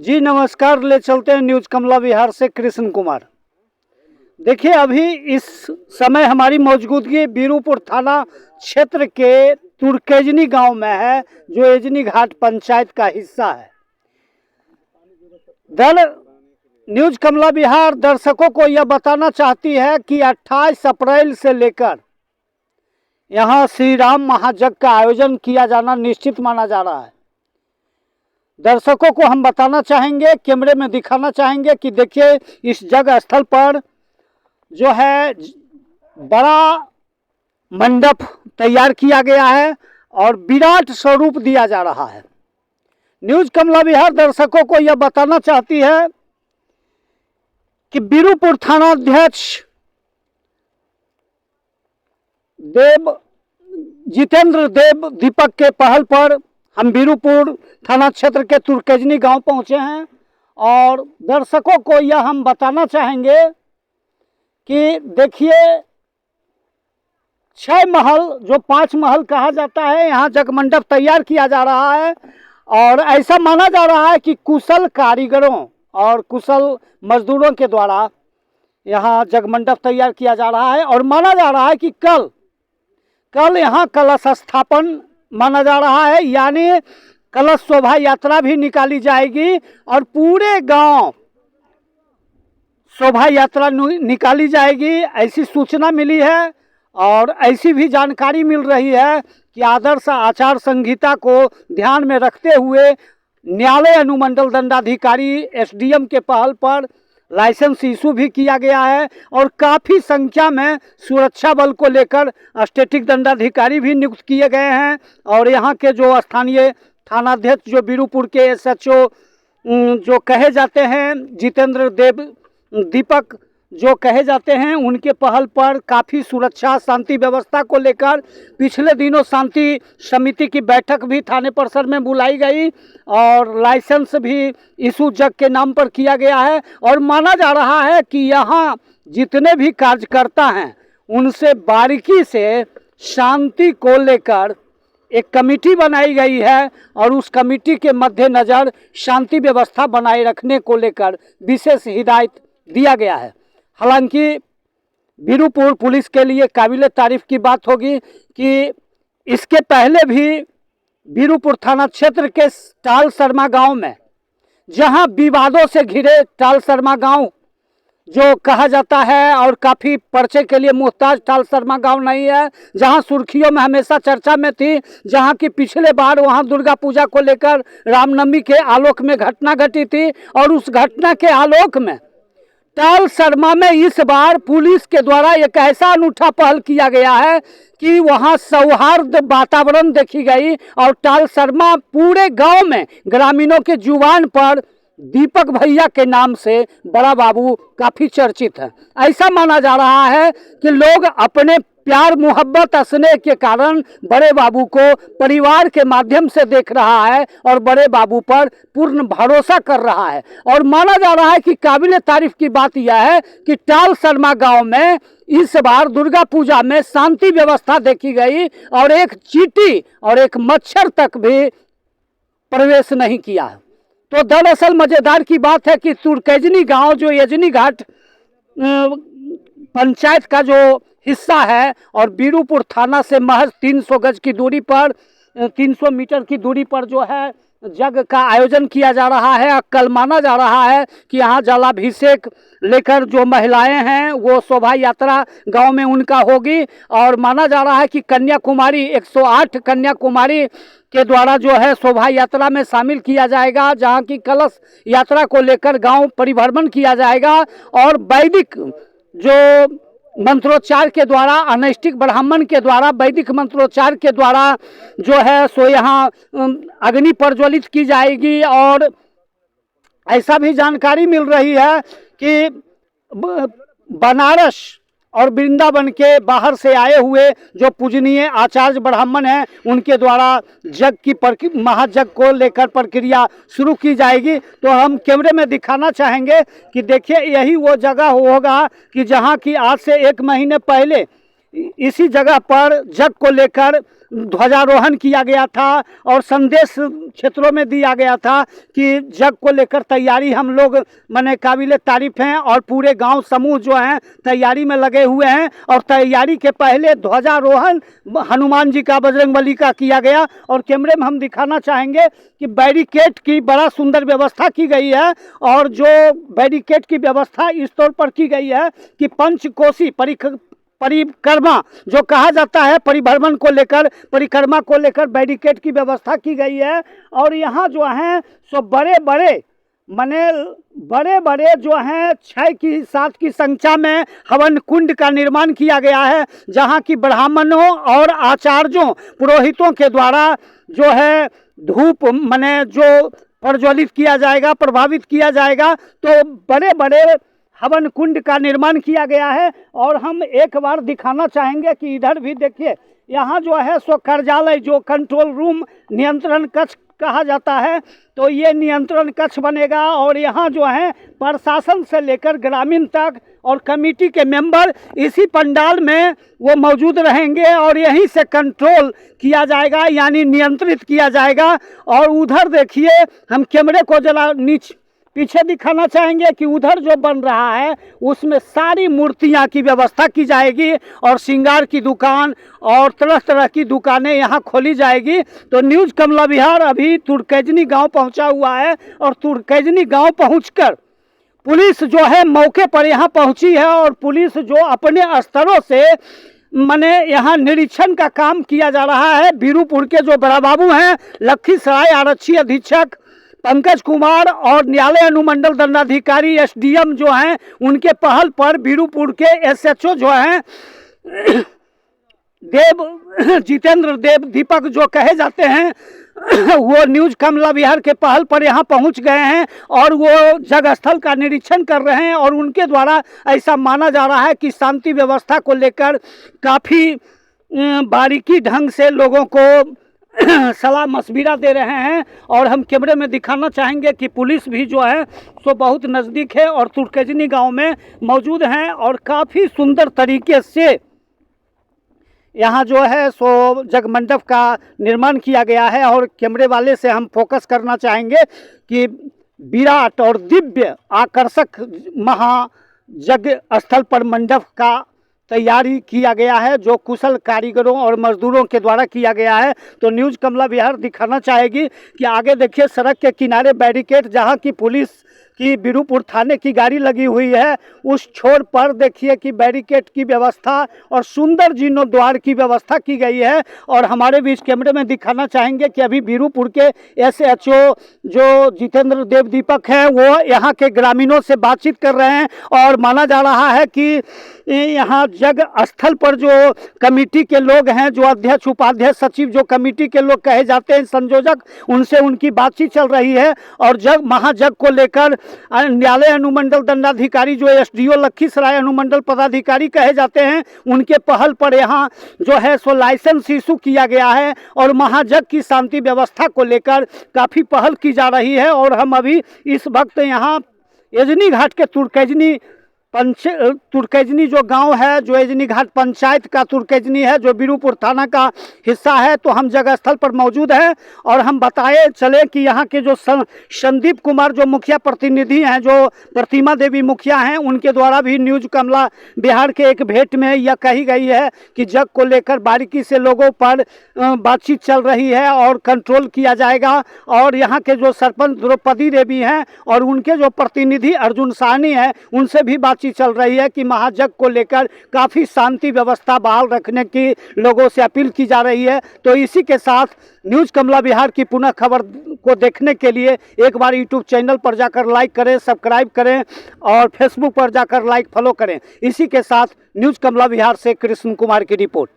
जी नमस्कार। ले चलते हैं न्यूज कमला विहार से कृष्ण कुमार। देखिए, अभी इस समय हमारी मौजूदगी बीरूपुर थाना क्षेत्र के तुर्केजनी गांव में है, जो एजनी घाट पंचायत का हिस्सा है। न्यूज कमला विहार दर्शकों को यह बताना चाहती है कि 28 अप्रैल से लेकर यहां श्री राम महायज्ञ का आयोजन किया जाना निश्चित माना जा रहा है। दर्शकों को हम बताना चाहेंगे, कैमरे में दिखाना चाहेंगे कि देखिए, इस जगह स्थल पर जो है बड़ा मंडप तैयार किया गया है और विराट स्वरूप दिया जा रहा है। न्यूज कमला विहार दर्शकों को यह बताना चाहती है कि बीरूपुर थानाध्यक्ष जितेंद्र देव दीपक के पहल पर हम बीरूपुर थाना क्षेत्र के तुर्केजनी गांव पहुंचे हैं और दर्शकों को यह हम बताना चाहेंगे कि देखिए, 6 महल जो 5 महल कहा जाता है, यहाँ जगमंडप तैयार किया जा रहा है और ऐसा माना जा रहा है कि कुशल कारीगरों और कुशल मजदूरों के द्वारा यहाँ जगमंडप तैयार किया जा रहा है। और माना जा रहा है कि कल यहाँ कलश स्थापन माना जा रहा है, यानी कलश शोभा यात्रा भी निकाली जाएगी और पूरे गांव शोभा यात्रा निकाली जाएगी, ऐसी सूचना मिली है। और ऐसी भी जानकारी मिल रही है कि आदर्श आचार संहिता को ध्यान में रखते हुए न्यायालय अनुमंडल दंडाधिकारी एसडीएम के पहल पर लाइसेंस इशू भी किया गया है और काफ़ी संख्या में सुरक्षा बल को लेकर स्टैटिक दंडाधिकारी भी नियुक्त किए गए हैं। और यहाँ के जो स्थानीय थानाध्यक्ष जो बीरूपुर के एसएचओ जो कहे जाते हैं, जितेंद्र देव दीपक जो कहे जाते हैं, उनके पहल पर काफ़ी सुरक्षा शांति व्यवस्था को लेकर पिछले दिनों शांति समिति की बैठक भी थाने परिसर में बुलाई गई और लाइसेंस भी इशू जग के नाम पर किया गया है। और माना जा रहा है कि यहाँ जितने भी कार्यकर्ता हैं उनसे बारीकी से शांति को लेकर एक कमेटी बनाई गई है और उस कमेटी के मद्देनज़र शांति व्यवस्था बनाए रखने को लेकर विशेष हिदायत दिया गया है। हालांकि बीरूपुर पुलिस के लिए काबिल तारीफ की बात होगी कि इसके पहले भी बीरूपुर थाना क्षेत्र के टाल शर्मा गांव में, जहां विवादों से घिरे टाल शर्मा गांव जो कहा जाता है और काफ़ी पर्चे के लिए मुहताज टाल शर्मा गांव नहीं है, जहां सुर्खियों में हमेशा चर्चा में थी, जहां की पिछले बार वहां दुर्गा पूजा को लेकर रामनवमी के आलोक में घटना घटी थी और उस घटना के आलोक में टाल शर्मा में इस बार पुलिस के द्वारा एक ऐसा अनूठा पहल किया गया है कि वहां सौहार्द वातावरण देखी गई और टाल शर्मा पूरे गांव में ग्रामीणों के जुबान पर दीपक भैया के नाम से बड़ा बाबू काफ़ी चर्चित है। ऐसा माना जा रहा है कि लोग अपने प्यार मोहब्बत स्नेह के कारण बड़े बाबू को परिवार के माध्यम से देख रहा है और बड़े बाबू पर पूर्ण भरोसा कर रहा है। और माना जा रहा है कि काबिल तारीफ की बात यह है कि टाल शर्मा गांव में इस बार दुर्गा पूजा में शांति व्यवस्था देखी गई और एक चींटी और एक मच्छर तक भी प्रवेश नहीं किया है। तो दरअसल मज़ेदार की बात है कि तुर्केजनी गांव जो एजनी घाट पंचायत का जो हिस्सा है और बीरूपुर थाना से महज 300 गज की दूरी पर 300 मीटर की दूरी पर जो है यज्ञ का आयोजन किया जा रहा है। कल माना जा रहा है कि यहाँ जलाभिषेक लेकर जो महिलाएं हैं वो शोभा यात्रा गांव में उनका होगी और माना जा रहा है कि कन्याकुमारी 108 कन्याकुमारी के द्वारा जो है शोभा यात्रा में शामिल किया जाएगा, जहां की कलश यात्रा को लेकर गांव परिभ्रमण किया जाएगा और वैदिक जो मंत्रोच्चार के द्वारा, अनैष्टिक ब्राह्मण के द्वारा वैदिक मंत्रोच्चार के द्वारा जो है सो यहाँ अग्नि प्रज्वलित की जाएगी। और ऐसा भी जानकारी मिल रही है कि बनारस और वृंदावन के बाहर से आए हुए जो पूजनीय आचार्य ब्राह्मण हैं उनके द्वारा जग की महायज्ञ को लेकर प्रक्रिया शुरू की जाएगी। तो हम कैमरे में दिखाना चाहेंगे कि देखिए, यही वो जगह होगा कि जहां की आज से 1 महीने पहले इसी जगह पर जग को लेकर ध्वजारोहण किया गया था और संदेश क्षेत्रों में दिया गया था कि जग को लेकर तैयारी हम लोग माने काबिल तारीफ हैं और पूरे गांव समूह जो हैं तैयारी में लगे हुए हैं। और तैयारी के पहले ध्वजारोहण हनुमान जी का, बजरंगबली का किया गया। और कैमरे में हम दिखाना चाहेंगे कि बैरिकेड की बड़ा सुंदर व्यवस्था की गई है। और जो बैरिकेड की व्यवस्था इस तौर पर की गई है कि पंचकोसी परिक्रमा जो कहा जाता है, परिभ्रमण को लेकर, परिक्रमा को लेकर बैरिकेड की व्यवस्था की गई है। और यहाँ जो हैं सो बड़े बड़े जो हैं 6 की 7 की संख्या में हवन कुंड का निर्माण किया गया है, जहाँ की ब्राह्मणों और आचार्यों पुरोहितों के द्वारा जो है धूप माने जो प्रज्वलित किया जाएगा, प्रभावित किया जाएगा। तो बड़े बड़े हवन कुंड का निर्माण किया गया है। और हम एक बार दिखाना चाहेंगे कि इधर भी देखिए, यहाँ जो है सो कार्यालय जो कंट्रोल रूम नियंत्रण कक्ष कहा जाता है, तो ये नियंत्रण कक्ष बनेगा। और यहाँ जो है प्रशासन से लेकर ग्रामीण तक और कमेटी के मेंबर इसी पंडाल में वो मौजूद रहेंगे और यहीं से कंट्रोल किया जाएगा, यानी नियंत्रित किया जाएगा। और उधर देखिए, हम कैमरे को जरा पीछे दिखाना चाहेंगे कि उधर जो बन रहा है उसमें सारी मूर्तियां की व्यवस्था की जाएगी और श्रृंगार की दुकान और तरह तरह की दुकानें यहाँ खोली जाएगी। तो न्यूज़ कमला विहार अभी तुर्कैजनी गांव पहुंचा हुआ है और तुर्कैजनी गांव पहुंचकर पुलिस जो है मौके पर यहाँ पहुंची है। और पुलिस जो अपने स्तरों से माने यहाँ निरीक्षण का काम किया जा रहा है। बीरूपुर के जो बड़ा बाबू हैं, लखीसराय आरक्षी अधीक्षक पंकज कुमार और न्यायालय अनुमंडल दंडाधिकारी एसडीएम जो हैं, उनके पहल पर बीरूपुर के एसएचओ जो हैं जितेंद्र देव दीपक जो कहे जाते हैं, वो न्यूज़ कमला विहार के पहल पर यहाँ पहुँच गए हैं और वो जगह स्थल का निरीक्षण कर रहे हैं। और उनके द्वारा ऐसा माना जा रहा है कि शांति व्यवस्था को लेकर काफ़ी बारीकी ढंग से लोगों को सलाह मशविरा दे रहे हैं। और हम कैमरे में दिखाना चाहेंगे कि पुलिस भी जो है सो बहुत नज़दीक है और तुर्कैजनी गांव में मौजूद हैं और काफ़ी सुंदर तरीके से यहाँ जो है सो जगमंडप का निर्माण किया गया है। और कैमरे वाले से हम फोकस करना चाहेंगे कि विराट और दिव्य आकर्षक महायज्ञ स्थल पर मंडप का तैयारी किया गया है, जो कुशल कारीगरों और मजदूरों के द्वारा किया गया है। तो न्यूज़ कमला विहार दिखाना चाहेगी कि आगे देखिए सड़क के किनारे बैरिकेड, जहां की पुलिस की बीरूपुर थाने की गाड़ी लगी हुई है, उस छोर पर देखिए कि बैरिकेड की व्यवस्था और सुंदर जीर्णोद्वार की व्यवस्था की गई है। और हमारे बीच कैमरे में दिखाना चाहेंगे कि अभी बीरूपुर के एसएचओ जो जितेंद्र देव दीपक हैं, वो यहाँ के ग्रामीणों से बातचीत कर रहे हैं। और माना जा रहा है कि यहाँ जग स्थल पर जो कमेटी के लोग हैं, जो अध्यक्ष उपाध्यक्ष सचिव जो कमेटी के लोग कहे जाते हैं, संयोजक, उनसे उनकी बातचीत चल रही है। और जग महाजग को लेकर न्यायालय अनुमंडल दंडाधिकारी जो एसडीओ लखीसराय अनुमंडल पदाधिकारी कहे जाते हैं, उनके पहल पर यहाँ जो है सो लाइसेंस इशू किया गया है और महाजग की शांति व्यवस्था को लेकर काफ़ी पहल की जा रही है। और हम अभी इस वक्त यहाँ एजनी घाट के तुर्कैजनी जो गांव है, जो एजनी घाट पंचायत का तुर्कैजनी है, जो बीरूपुर थाना का हिस्सा है, तो हम जगह स्थल पर मौजूद हैं। और हम बताए चले कि यहाँ के जो संदीप कुमार जो मुखिया प्रतिनिधि हैं, जो प्रतिमा देवी मुखिया हैं, उनके द्वारा भी न्यूज़ कमला विहार के एक भेंट में यह कही गई है कि जग को लेकर बारीकी से लोगों पर बातचीत चल रही है और कंट्रोल किया जाएगा। और यहाँ के जो सरपंच द्रौपदी देवी हैं और उनके जो प्रतिनिधि अर्जुन साहनी हैं, उनसे भी बातचीत चल रही है कि महाजग को लेकर काफ़ी शांति व्यवस्था बहाल रखने की लोगों से अपील की जा रही है। तो इसी के साथ न्यूज़ कमला विहार की पुनः खबर को देखने के लिए एक बार यूट्यूब चैनल पर जाकर लाइक करें, सब्सक्राइब करें और फेसबुक पर जाकर लाइक फॉलो करें। इसी के साथ न्यूज़ कमला विहार से कृष्ण कुमार की रिपोर्ट।